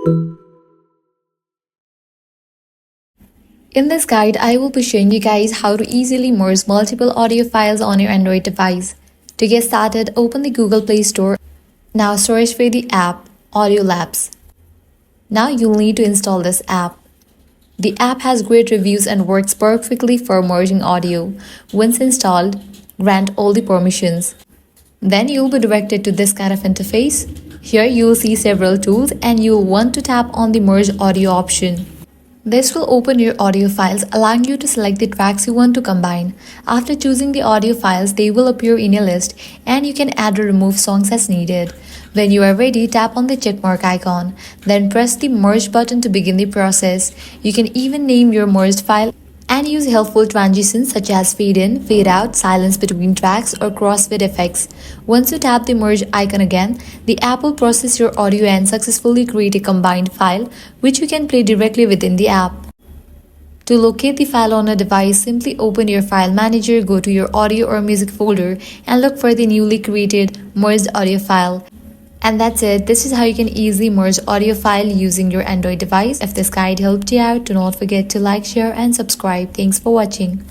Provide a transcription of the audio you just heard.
In this guide, I will be showing you guys how to easily merge multiple audio files on your Android device. To get started, open the Google Play Store. Now search for the app Audio Labs. Now you'll need to install this app. The app has great reviews and works perfectly for merging audio. Once installed, grant all the permissions. Then you'll be directed to this kind of interface. Here you'll see several tools and you'll want to tap on the merge audio option. This will open your audio files, allowing you to select the tracks you want to combine. After choosing the audio files, they will appear in a list and you can add or remove songs as needed. When you are ready, tap on the checkmark icon. Then press the merge button to begin the process. You can even name your merged file and use helpful transitions such as fade in, fade out, silence between tracks, or crossfade effects. Once you tap the merge icon again, the app will process your audio and successfully create a combined file, which you can play directly within the app. To locate the file on a device, simply open your file manager, go to your audio or music folder, and look for the newly created merged audio file. And that's it. This is how you can easily merge audio file using your Android device. If this guide helped you out, do not forget to like, share, and subscribe. Thanks for watching.